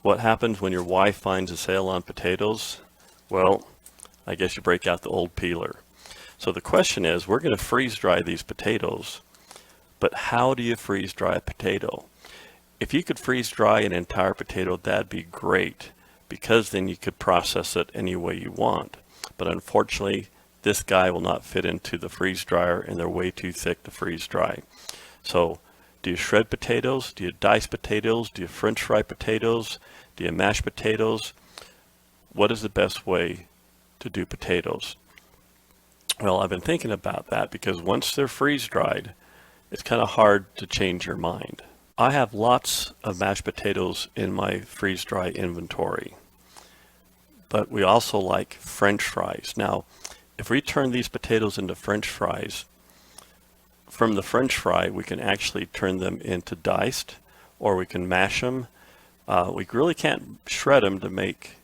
What happens when your wife finds a sale on potatoes? Well, I guess you break out the old peeler. So the question is, we're going to freeze dry these potatoes, but how do you freeze dry a potato? If you could freeze dry an entire potato, that'd be great, because then you could process it any way you want. But unfortunately, this guy will not fit into the freeze dryer, and they're way too thick to freeze dry. So do you shred potatoes? Do you dice potatoes? Do you French fry potatoes? Do you mash potatoes? What is the best way to do potatoes? Well, I've been thinking about that because once they're freeze dried, it's kind of hard to change your mind. I have lots of mashed potatoes in my freeze dry inventory, but we also like French fries. Now, if we turn these potatoes into French fries, from the French fry, we can actually turn them into diced, or we can mash them. We really can't shred them to make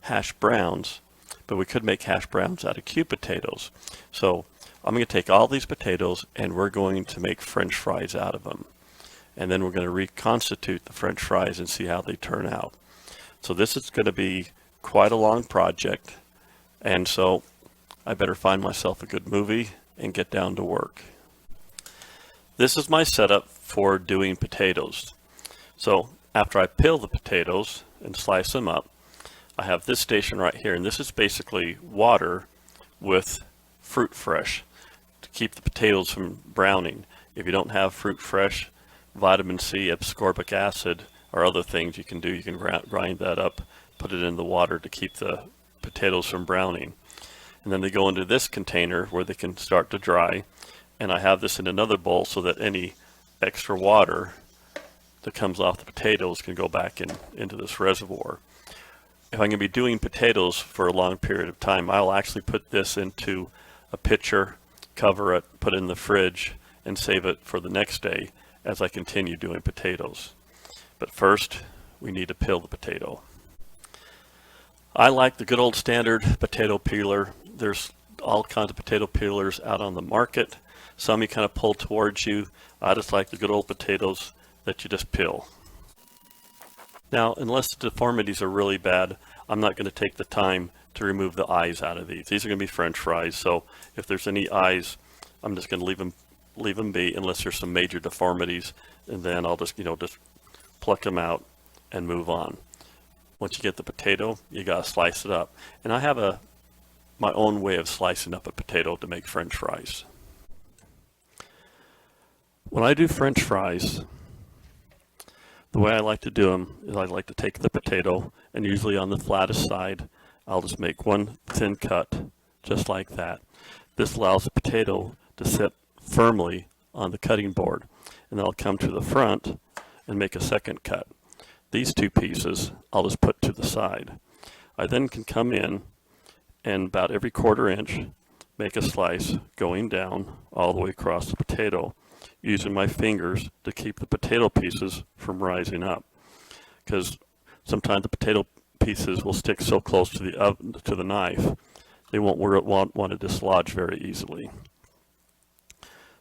hash browns, but we could make hash browns out of cube potatoes. So I'm going to take all these potatoes and we're going to make French fries out of them. And then we're going to reconstitute the French fries and see how they turn out. So this is going to be quite a long project, and so I better find myself a good movie and get down to work. This is my setup for doing potatoes. So after I peel the potatoes and slice them up, I have this station right here, and this is basically water with fruit fresh to keep the potatoes from browning. If you don't have fruit fresh, vitamin C, ascorbic acid, or other things you can do, you can grind that up, put it in the water to keep the potatoes from browning. And then they go into this container where they can start to dry, and I have this in another bowl so that any extra water that comes off the potatoes can go back into this reservoir. If I'm going to be doing potatoes for a long period of time, I'll actually put this into a pitcher, cover it, put it in the fridge, and save it for the next day as I continue doing potatoes. But first, we need to peel the potato. I like the good old standard potato peeler. There's all kinds of potato peelers out on the market. Some you kind of pull towards you. I just like the good old potatoes that you just peel. Now, unless the deformities are really bad, I'm not going to take the time to remove the eyes out of these. These are going to be French fries, so if there's any eyes, I'm just going to leave them be unless there's some major deformities, and then I'll just pluck them out and move on. Once you get the potato, you got to slice it up. And I have my own way of slicing up a potato to make French fries. When I do French fries, the way I like to do them is I like to take the potato, and usually on the flattest side, I'll just make one thin cut, just like that. This allows the potato to sit firmly on the cutting board, and then I'll come to the front and make a second cut. These two pieces I'll just put to the side. I then can come in and about every 1/4 inch make a slice going down all the way across the potato, using my fingers to keep the potato pieces from rising up, because sometimes the potato pieces will stick so close to the oven, to the knife, they won't want to dislodge very easily.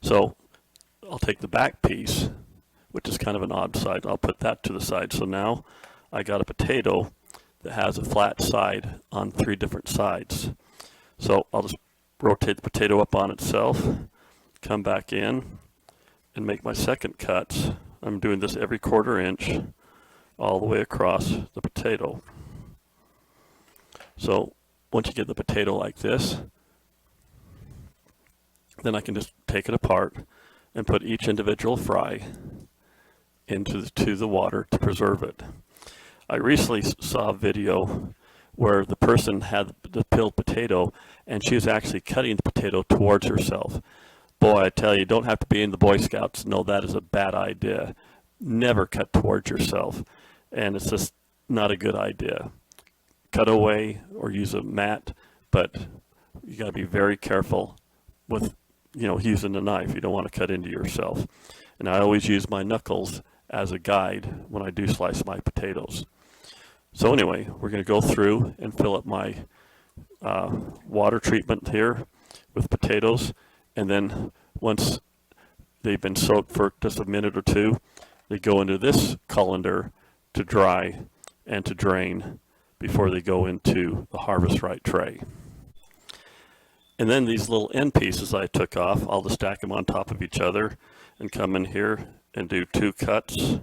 So I'll take the back piece, which is kind of an odd side. I'll put that to the side. So now I got a potato that has a flat side on 3 different sides. So I'll just rotate the potato up on itself, come back in, and make my second cuts. I'm doing this every 1/4 inch all the way across the potato. So once you get the potato like this, then I can just take it apart and put each individual fry into the water to preserve it. I recently saw a video where the person had the peeled potato and she was actually cutting the potato towards herself. Boy, I tell you, don't have to be in the Boy Scouts to know that is a bad idea. Never cut towards yourself, and it's just not a good idea. Cut away or use a mat, but you got to be very careful with using the knife. You don't want to cut into yourself. And I always use my knuckles as a guide when I do slice my potatoes. So anyway, we're going to go through and fill up my water treatment here with potatoes, and then once they've been soaked for just a minute or two, they go into this colander to dry and to drain before they go into the Harvest Right tray. And then these little end pieces I took off, I'll just stack them on top of each other and come in here and do 2 cuts.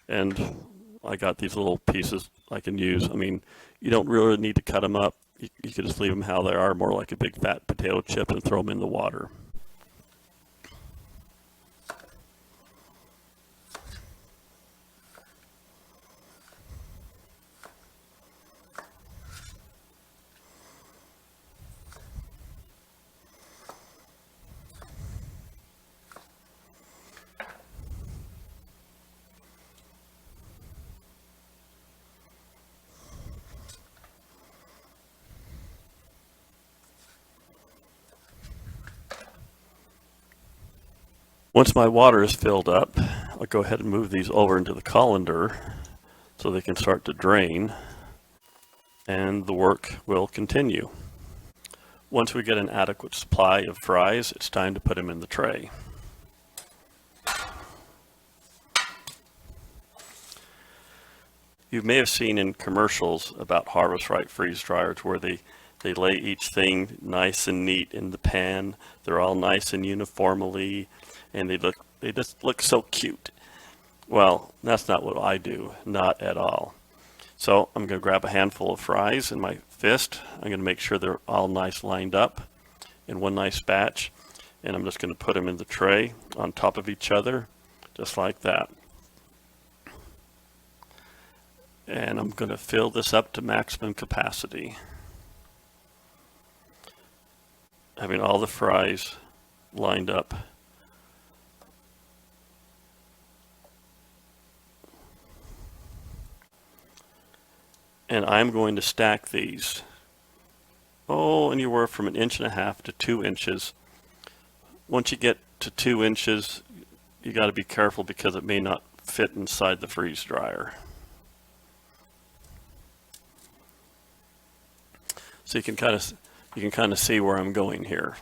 And I got these little pieces I can use. I mean, you don't really need to cut them up. You can just leave them how they are, more like a big fat potato chip, and throw them in the water. Once my water is filled up, I'll go ahead and move these over into the colander so they can start to drain, and the work will continue. Once we get an adequate supply of fries, it's time to put them in the tray. You may have seen in commercials about Harvest Right freeze dryers where they lay each thing nice and neat in the pan. They're all nice and uniformly, and they just look so cute. Well, that's not what I do, not at all. So I'm going to grab a handful of fries in my fist. I'm going to make sure they're all nice lined up in one nice batch, and I'm just going to put them in the tray on top of each other, just like that. And I'm going to fill this up to maximum capacity, having all the fries lined up. And I'm going to stack these, anywhere from 1.5 inches to 2 inches. Once you get to 2 inches, you got to be careful because it may not fit inside the freeze dryer. So you can kind of see where I'm going here.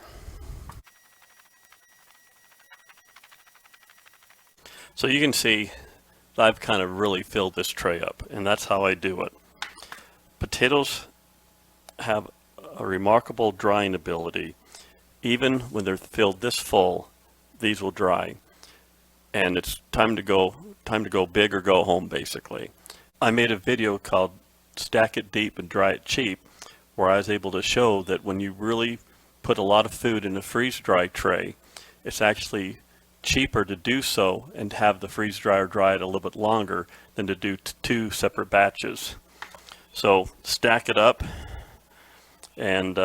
So you can see I've kind of really filled this tray up, and that's how I do it. Potatoes have a remarkable drying ability. Even when they're filled this full, these will dry, and it's time to go big or go home, basically. I made a video called Stack It Deep and Dry It Cheap, where I was able to show that when you really put a lot of food in a freeze dry tray, it's actually cheaper to do so and have the freeze dryer dry it a little bit longer than to do 2 separate batches. So stack it up and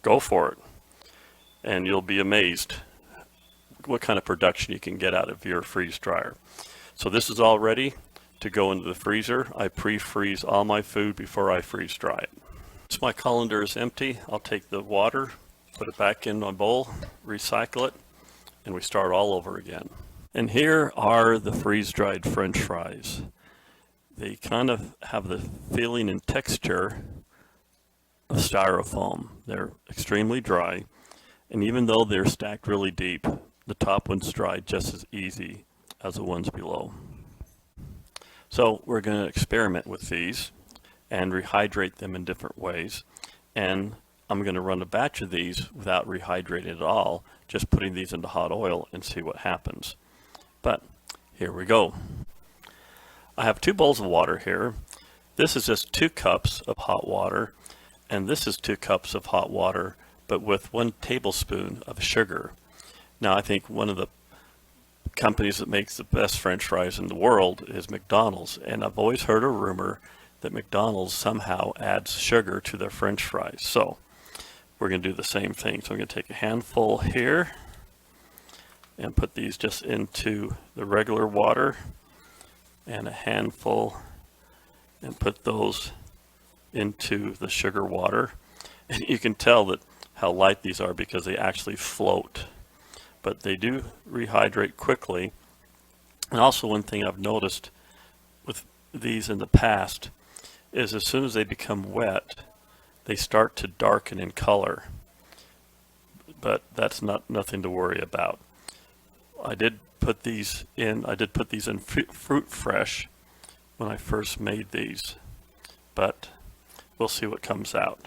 go for it, and you'll be amazed what kind of production you can get out of your freeze dryer. So this is all ready to go into the freezer. I pre-freeze all my food before I freeze dry it. Once my colander is empty, I'll take the water, put it back in my bowl, recycle it, and we start all over again. And here are the freeze-dried French fries. They kind of have the feeling and texture of styrofoam. They're extremely dry, and even though they're stacked really deep, the top one's dried just as easy as the ones below. So we're going to experiment with these and rehydrate them in different ways, and I'm going to run a batch of these without rehydrating at all, just putting these into hot oil and see what happens. But here we go. I have 2 bowls of water here. This is just 2 cups of hot water, and this is 2 cups of hot water, but with 1 tablespoon of sugar. Now I think one of the companies that makes the best French fries in the world is McDonald's, and I've always heard a rumor that McDonald's somehow adds sugar to their French fries. So we're going to do the same thing. So I'm going to take a handful here and put these just into the regular water, and a handful, and put those into the sugar water. And you can tell that how light these are because they actually float, but they do rehydrate quickly. And also one thing I've noticed with these in the past is as soon as they become wet, they start to darken in color. but that's nothing to worry about. I did put these in Fruit Fresh when I first made these, but we'll see what comes out.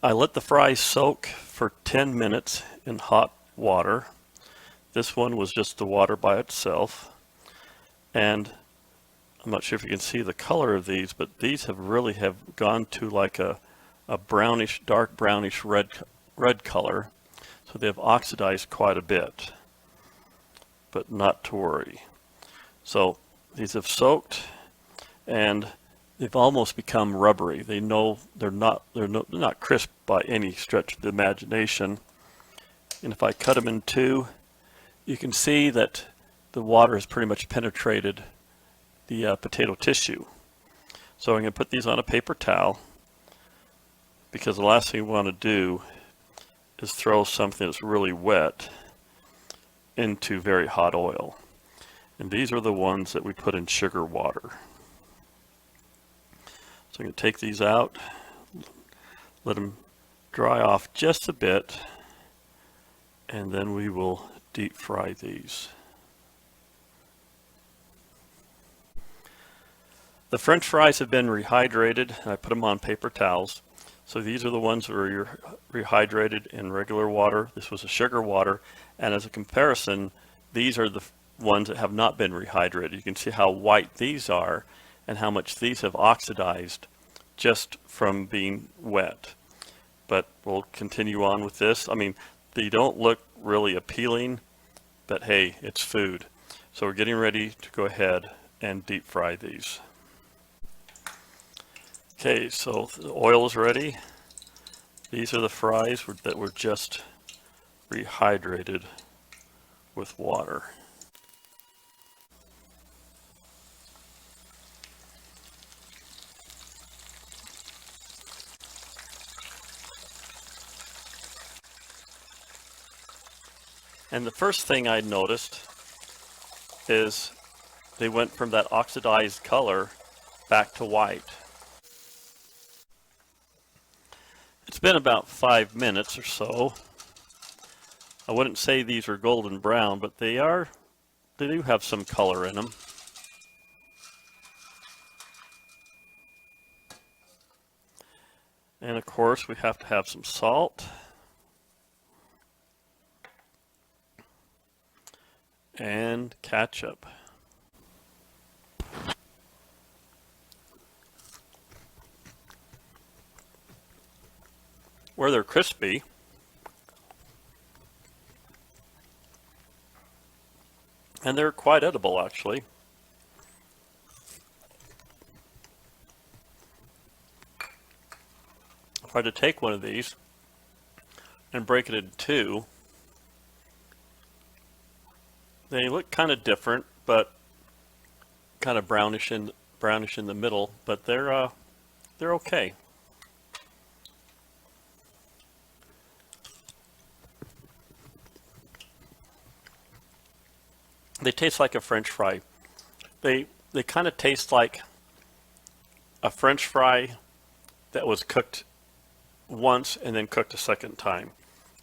I let the fries soak for 10 minutes in hot water. This one was just the water by itself, and I'm not sure if you can see the color of these, but these have really gone to like a brownish, dark brownish red color, so they have oxidized quite a bit, but not to worry. So these have soaked, and they've almost become rubbery. They're not crisp by any stretch of the imagination. And if I cut them in two, you can see that the water has pretty much penetrated the potato tissue. So I'm going to put these on a paper towel, because the last thing we want to do is throw something that's really wet into very hot oil. And these are the ones that we put in sugar water. So I'm going to take these out, let them dry off just a bit, and then we will deep fry these. The French fries have been rehydrated, and I put them on paper towels. So these are the ones that are rehydrated in regular water. This was a sugar water, and as a comparison, these are the ones that have not been rehydrated. You can see how white these are and how much these have oxidized just from being wet. But we'll continue on with this. I mean, they don't look really appealing, but hey, it's food. So we're getting ready to go ahead and deep fry these. Okay, so the oil is ready. These are the fries that were just rehydrated with water. And the first thing I noticed is they went from that oxidized color back to white. It's been about 5 minutes or so. I wouldn't say these are golden brown, but they do have some color in them. And of course, we have to have some salt. And ketchup. Where they're crispy, and they're quite edible actually. If I were to take one of these and break it in two, they look kind of different, but kind of brownish in the middle, but they're okay. They taste like a French fry. They kind of taste like a French fry that was cooked once and then cooked a second time.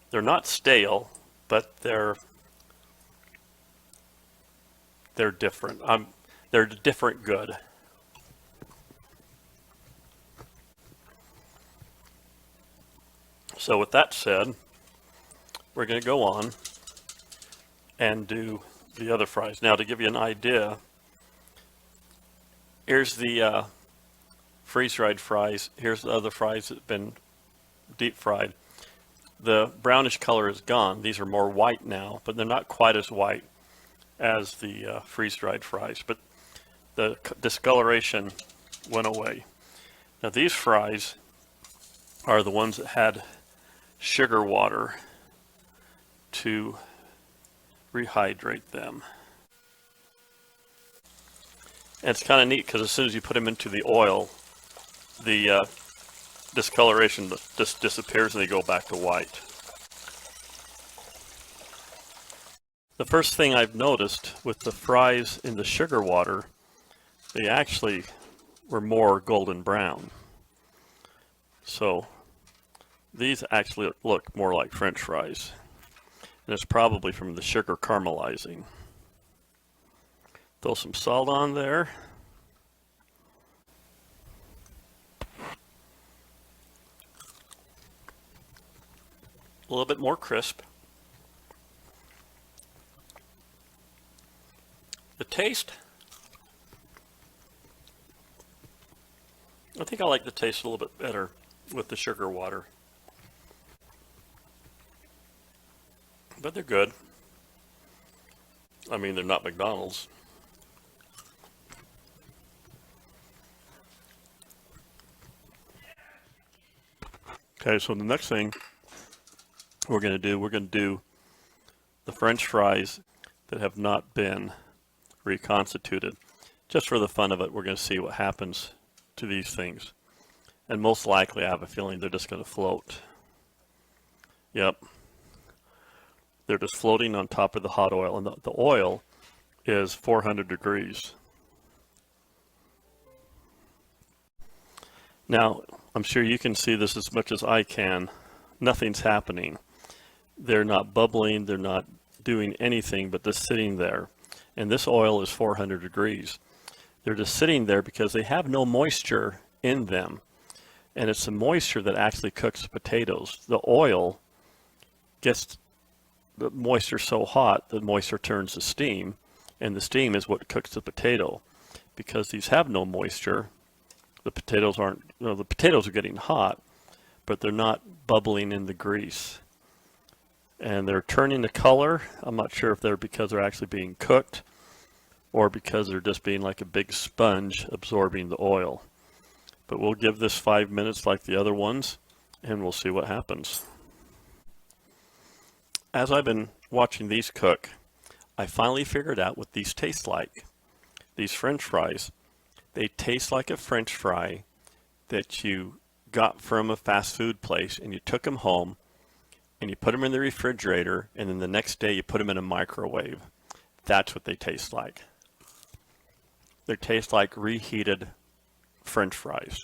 They're not stale, but they're different. They're different good. So with that said, we're going to go on and do the other fries. Now, to give you an idea, here's the freeze-dried fries. Here's the other fries that have been deep fried. The brownish color is gone. These are more white now, but they're not quite as white as the freeze-dried fries, but the discoloration went away. Now these fries are the ones that had sugar water to rehydrate them. And it's kind of neat because as soon as you put them into the oil, the discoloration just disappears and they go back to white. The first thing I've noticed with the fries in the sugar water, they actually were more golden brown. So These actually look more like French fries, and it's probably from the sugar caramelizing. Throw some salt on there. A little bit more crisp. The taste, I think I like the taste a little bit better with the sugar water. But they're good. I mean, they're not McDonald's. Okay, so the next thing we're going to do the French fries that have not been reconstituted. Just for the fun of it, we're going to see what happens to these things. And most likely, I have a feeling they're just going to float. Yep. They're just floating on top of the hot oil, and the oil is 400 degrees. Now, I'm sure you can see this as much as I can. Nothing's happening. They're not bubbling, they're not doing anything but just sitting there. And this oil is 400 degrees. They're just sitting there because they have no moisture in them. And it's the moisture that actually cooks the potatoes. The oil gets the moisture so hot, the moisture turns to steam, and the steam is what cooks the potato. Because these have no moisture, the potatoes aren't, the potatoes are getting hot, but they're not bubbling in the grease. And they're turning the color. I'm not sure if they're because they're actually being cooked or because they're just being like a big sponge absorbing the oil. But we'll give this 5 minutes like the other ones, and we'll see what happens. As I've been watching these cook, I finally figured out what these taste like. These French fries, they taste like a French fry that you got from a fast food place and you took them home and you put them in the refrigerator, and then the next day you put them in a microwave. That's what they taste like. They taste like reheated French fries.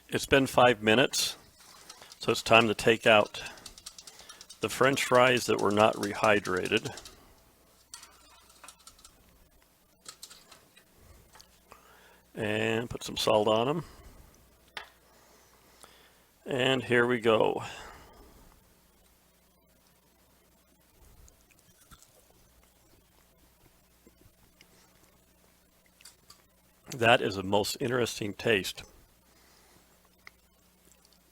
It's been 5 minutes, so it's time to take out the French fries that were not rehydrated. And put some salt on them. And here we go. That is a most interesting taste.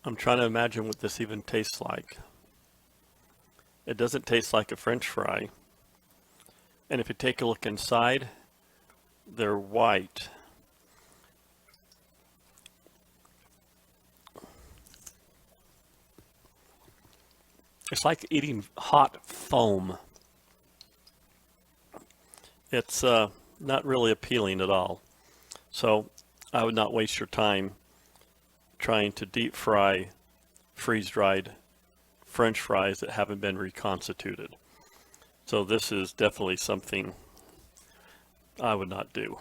I'm trying to imagine what this even tastes like. It doesn't taste like a French fry. And if you take a look inside, they're white. It's like eating hot foam. It's not really appealing at all. So I would not waste your time trying to deep fry freeze-dried French fries that haven't been reconstituted. So this is definitely something I would not do.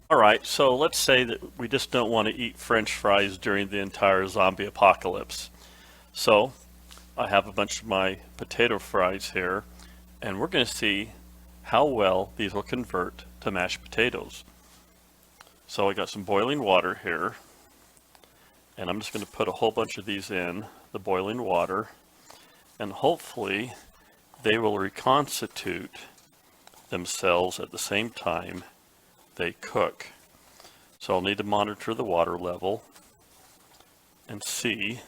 All right, so let's say that we just don't want to eat French fries during the entire zombie apocalypse. So I have a bunch of my potato fries here, and we're going to see how well these will convert to mashed potatoes. So I got some boiling water here, and I'm just going to put a whole bunch of these in the boiling water, and hopefully they will reconstitute themselves at the same time they cook. So I'll need to monitor the water level and see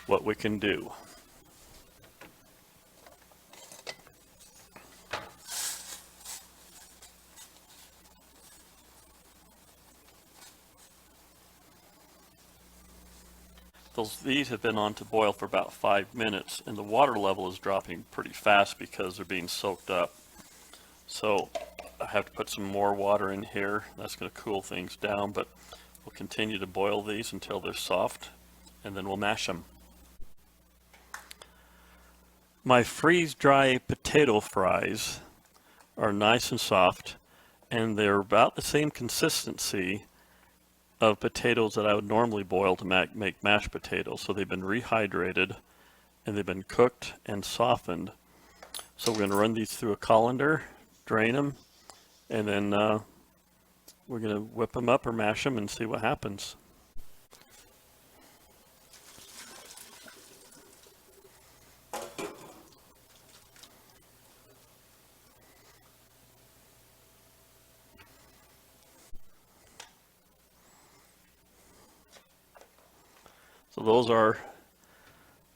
what we can do. These have been on to boil for about 5 minutes, and the water level is dropping pretty fast because they're being soaked up. So I have to put some more water in here. That's going to cool things down, but we'll continue to boil these until they're soft, and then we'll mash them. My freeze-dry potato fries are nice and soft, and they're about the same consistency of potatoes that I would normally boil to make mashed potatoes. So they've been rehydrated and they've been cooked and softened. So we're going to run these through a colander, drain them, and then we're going to whip them up or mash them and see what happens. So those are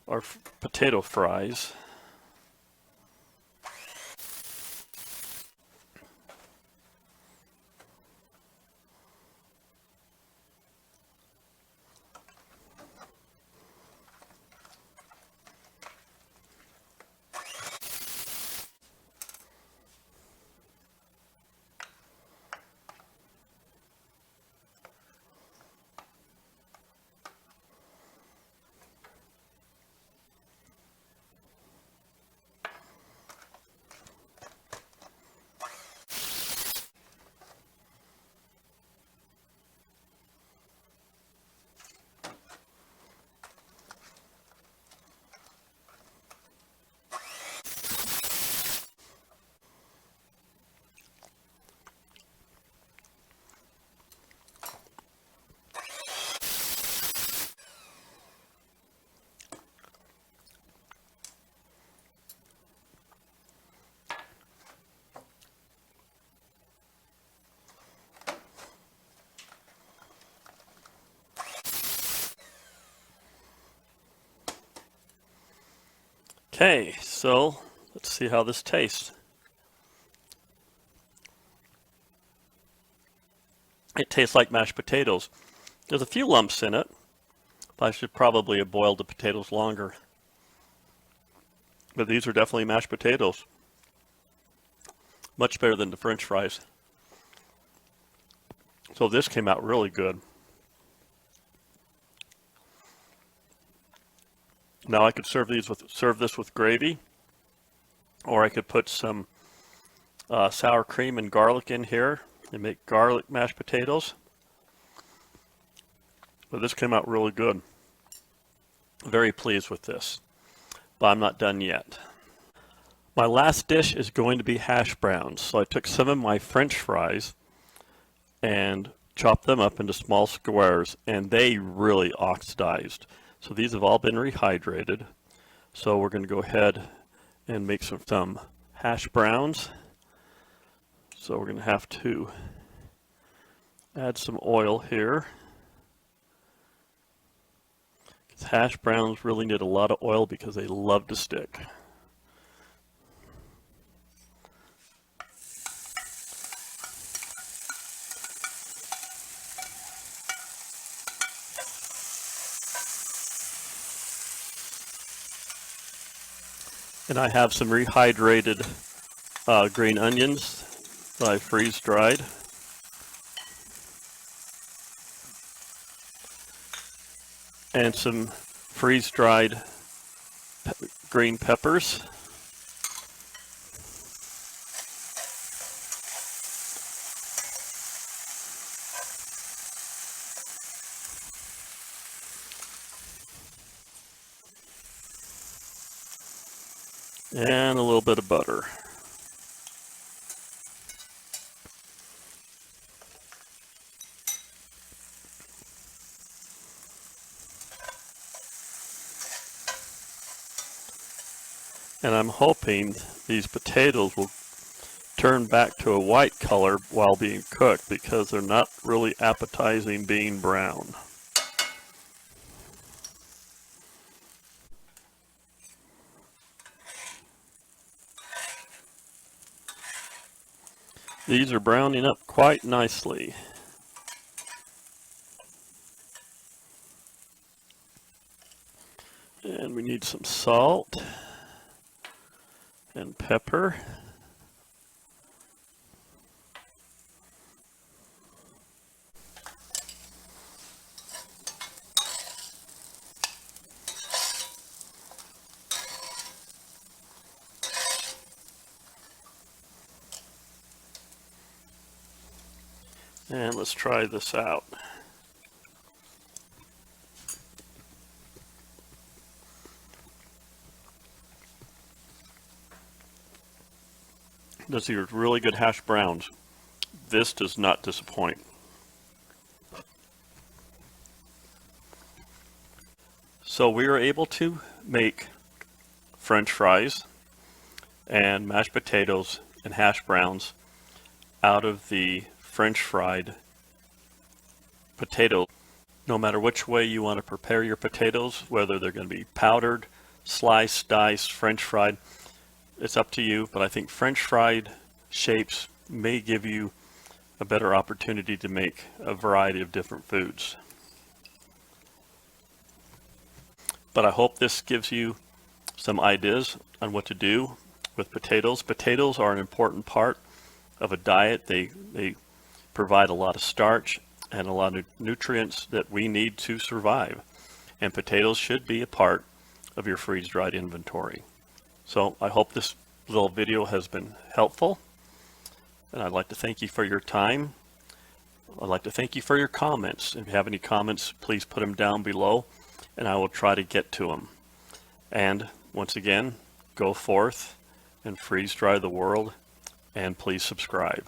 our potato fries. Okay, so let's see how this tastes. It tastes like mashed potatoes. There's a few lumps in it, but I should probably have boiled the potatoes longer. But these are definitely mashed potatoes. Much better than the French fries. So this came out really good. Now I could serve this with gravy, or I could put some sour cream and garlic in here and make garlic mashed potatoes. But this came out really good. Very pleased with this, but I'm not done yet. My last dish is going to be hash browns. So I took some of my French fries and chopped them up into small squares, and they really oxidized. So these have all been rehydrated. So we're going to go ahead and make some hash browns. So we're going to have to add some oil here. Hash browns really need a lot of oil because they love to stick. And I have some rehydrated green onions that I freeze dried. And some freeze dried green peppers. And a little bit of butter. And I'm hoping these potatoes will turn back to a white color while being cooked because they're not really appetizing being brown. These are browning up quite nicely. And we need some salt and pepper. And let's try this out. Those are really good hash browns. This does not disappoint. So we were able to make French fries and mashed potatoes and hash browns out of the French fried potato. No matter which way you want to prepare your potatoes, whether they're going to be powdered, sliced, diced, French fried, it's up to you, but I think French fried shapes may give you a better opportunity to make a variety of different foods. But I hope this gives you some ideas on what to do with potatoes. Potatoes are an important part of a diet. They provide a lot of starch and a lot of nutrients that we need to survive. And potatoes should be a part of your freeze-dried inventory. So I hope this little video has been helpful. And I'd like to thank you for your time. I'd like to thank you for your comments. If you have any comments, please put them down below, and I will try to get to them. And once again, go forth and freeze dry the world, and please subscribe.